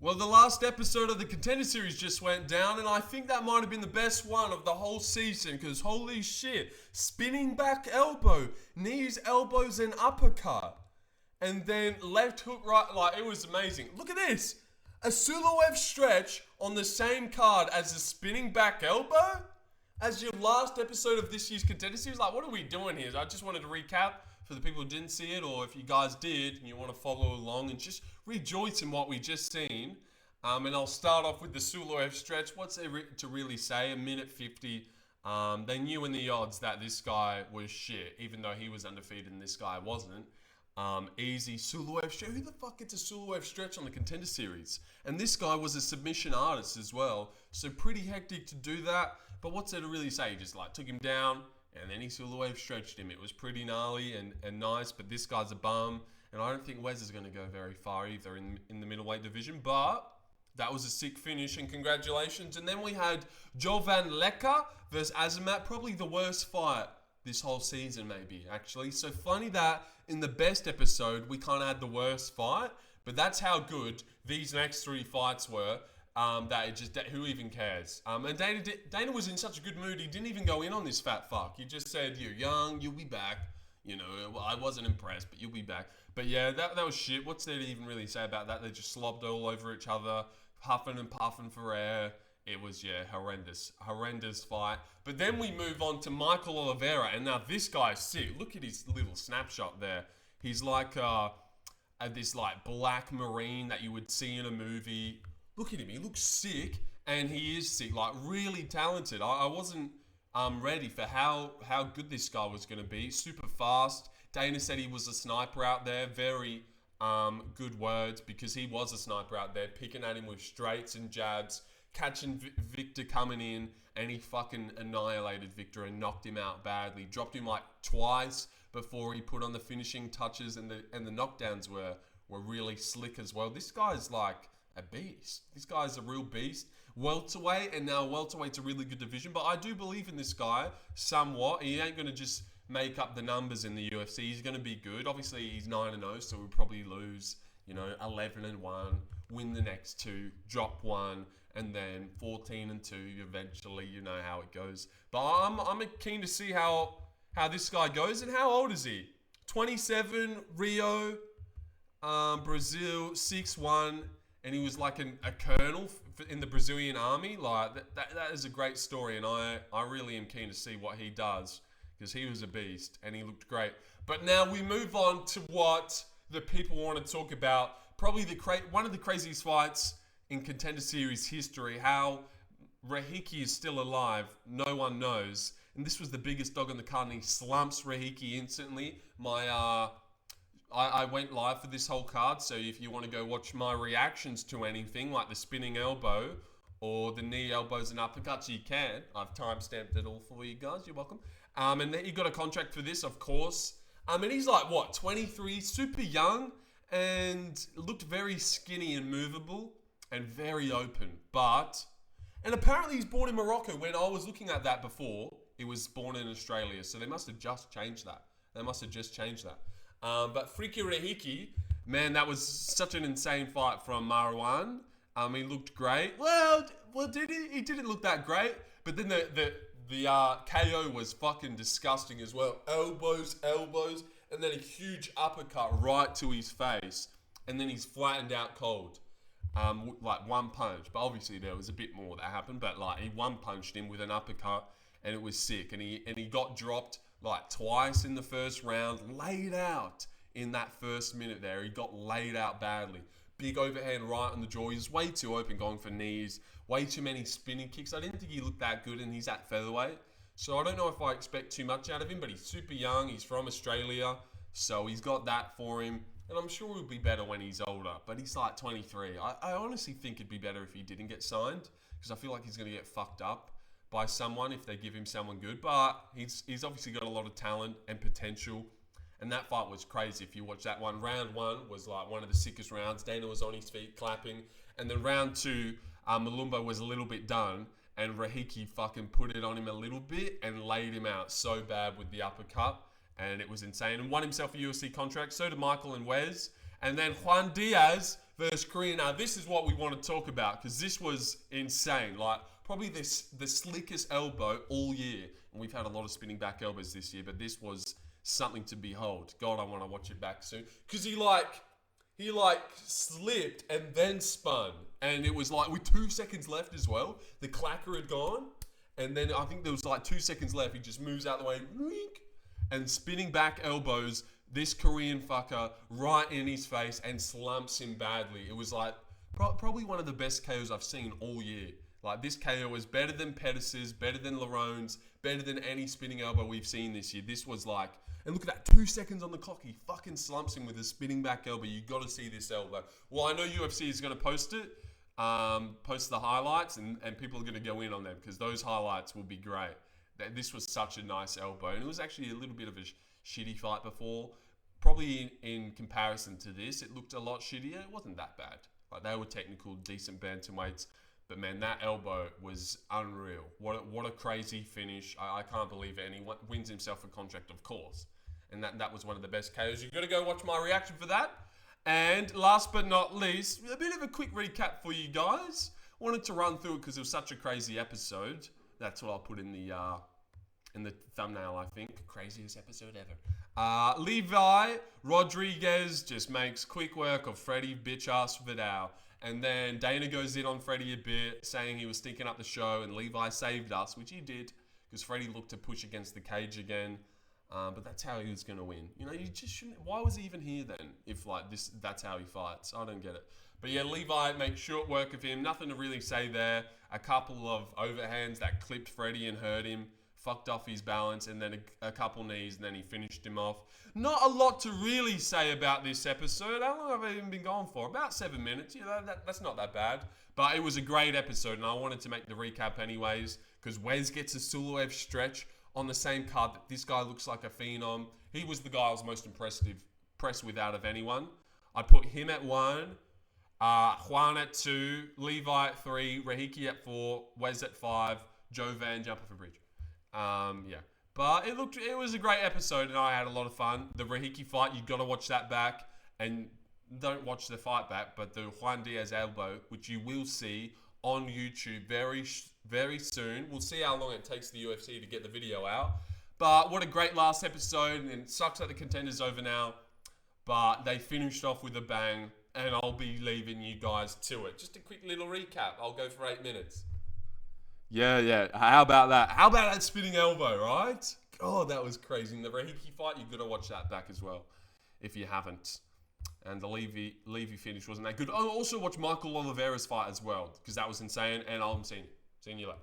Well, the last episode of the Contender Series just went down, and I think that might have been the best one of the whole season, because holy shit, spinning back elbow, knees, elbows, and uppercut. And then left hook, right, like, it was amazing. Look at this. A Suloev stretch on the same card as a spinning back elbow? As your last episode of this year's Contender Series? Like, what are we doing here? I just wanted to recap for the people who didn't see it, or if you guys did and you want to follow along and just rejoice in what we just seen. And I'll start off with the Suloev stretch. What's there to really say? A minute 50. They knew in the odds that this guy was shit, even though he was undefeated and this guy wasn't. Easy Suloev stretch. Who the fuck gets a Suloev stretch on the Contender Series? And this guy was a submission artist as well, so pretty hectic to do that. But what's there to really say? He just like took him down, and then he Suloev stretched him. It was pretty gnarly and nice, but this guy's a bum. And I don't think Wes is going to go very far either in the middleweight division. But that was a sick finish, and congratulations. And then we had Jovan Leka versus Azamat. Probably the worst fight this whole season, maybe, actually. So funny that in the best episode, we kind of had the worst fight. But that's how good these next three fights were. Who even cares? And Dana was in such a good mood, he didn't even go in on this fat fuck. He just said, you're young, you'll be back. You know, well, I wasn't impressed, but you'll be back. But yeah, that was shit. What's there to even really say about that? They just slobbed all over each other, huffing and puffing for air. It was, yeah, horrendous fight. But then we move on to Michael Oliveira, and now this guy's sick. Look at his little snapshot there. He's like this like black marine that you would see in a movie. Look at him, he looks sick, and he is sick, like really talented. I wasn't ready for how good this guy was going to be. Super fast. Dana said he was a sniper out there. Very good words, because he was a sniper out there, picking at him with straights and jabs, catching Victor coming in, and he fucking annihilated Victor and knocked him out badly. Dropped him like twice before he put on the finishing touches, and the knockdowns were really slick as well. This guy's like a beast. This guy's a real beast. Welterweight, and now welterweight's a really good division, but I do believe in this guy somewhat. He ain't going to just make up the numbers in the UFC. He's going to be good. Obviously, he's 9-0, so we'll probably lose, 11-1, win the next two, drop one, and then 14-2 eventually. You know how it goes. But I'm keen to see how this guy goes. And how old is he? 27, Rio, Brazil, 6'1", and he was like a colonel in the Brazilian army. Like that is a great story, and I really am keen to see what he does, because he was a beast and he looked great. But now we move on to what the people want to talk about. Probably one of the craziest fights in Contender Series history. How Rahiki is still alive, no one knows. And this was the biggest dog on the card, and he slumps Rahiki instantly. I went live for this whole card, so if you want to go watch my reactions to anything, like the spinning elbow or the knee, elbows, and uppercuts, you can. I've timestamped it all for you guys. You're welcome. And then he got a contract for this, of course. And he's like, 23, super young, and looked very skinny and movable and very open. And apparently he's born in Morocco. When I was looking at that before, he was born in Australia, so they must have just changed that. But Freaky Rahiki, man, that was such an insane fight from Marwan. He looked great. Well, did he? He didn't look that great. But then the KO was fucking disgusting as well. Elbows, and then a huge uppercut right to his face. And then he's flattened out cold. Like one punch. But obviously there was a bit more that happened. But like he one punched him with an uppercut, and it was sick. And he got dropped like twice in the first round, laid out in that first minute there. He got laid out badly. Big overhand right on the jaw. He's way too open going for knees. Way too many spinning kicks. I didn't think he looked that good, and he's at featherweight. So I don't know if I expect too much out of him, but he's super young. He's from Australia, so he's got that for him. And I'm sure he'll be better when he's older, but he's like 23. I honestly think it'd be better if he didn't get signed, because I feel like he's going to get fucked up by someone if they give him someone good. But he's obviously got a lot of talent and potential, and that fight was crazy. If you watch that one, round one was like one of the sickest rounds. Dana was on his feet clapping, and then round two, Malumba was a little bit done, and Rahiki fucking put it on him a little bit and laid him out so bad with the uppercut, and it was insane, and won himself a UFC contract. So did Michael and Wes. And then Juan Diaz versus Korean. Now, this is what we want to talk about because this was insane. Like, probably the slickest elbow all year. And we've had a lot of spinning back elbows this year, but this was something to behold. God, I want to watch it back soon. Because he slipped and then spun. And it was like with 2 seconds left as well. The clacker had gone. And then I think there was like 2 seconds left. He just moves out the way. And spinning back elbows this Korean fucker right in his face and slumps him badly. It was like probably one of the best KOs I've seen all year. Like, this KO was better than Pettis's, better than Larone's, better than any spinning elbow we've seen this year. This was like, and look at that, 2 seconds on the clock. He fucking slumps him with a spinning back elbow. You got to see this elbow. Well, I know UFC is going to post it, post the highlights, and people are going to go in on them because those highlights will be great. This was such a nice elbow, and it was actually a little bit of a shitty fight before. Probably in comparison to this, it looked a lot shittier. It wasn't that bad. Like, they were technical, decent bantamweights. But man, that elbow was unreal. What a crazy finish. I can't believe it. And he wins himself a contract, of course. And that was one of the best KOs. You've got to go watch my reaction for that. And last but not least, a bit of a quick recap for you guys. Wanted to run through it because it was such a crazy episode. That's what I'll put in the thumbnail, I think. Craziest episode ever. Levi Rodriguez just makes quick work of Freddie bitch-ass Vidal. And then Dana goes in on Freddie a bit, saying he was stinking up the show, and Levi saved us, which he did, because Freddie looked to push against the cage again. But that's how he was going to win. You know, you just shouldn't... Why was he even here then, if, like, that's how he fights? I don't get it. But yeah, Levi makes short work of him. Nothing to really say there. A couple of overhands that clipped Freddie and hurt him. Fucked off his balance, and then a couple knees, and then he finished him off. Not a lot to really say about this episode. How long have I even been going for? About 7 minutes. You know, that's not that bad. But it was a great episode, and I wanted to make the recap anyways, because Wes gets a Suloev stretch on the same card that this guy looks like a phenom. He was the guy I was most impressed with out of anyone. I'd put him at 1, Juan at 2, Levi at 3, Rahiki at 4, Wes at 5, Joe Van jump off a bridge. Yeah, but it was a great episode, and I had a lot of fun. The Rahiki fight, you got to watch that back, and don't watch the fight back, but the Juan Diaz elbow, which you will see on YouTube very, very soon. We'll see how long it takes the UFC to get the video out. But what a great last episode, and it sucks that the Contender's over now, but they finished off with a bang, and I'll be leaving you guys to it. Just a quick little recap. I'll go for 8 minutes. Yeah. How about that? How about that spinning elbow, right? God, that was crazy. And the Rahiki fight, you've got to watch that back as well, if you haven't. And the Levy finish wasn't that good. Oh, also watch Michael Oliveira's fight as well, because that was insane. And I'm seeing you later.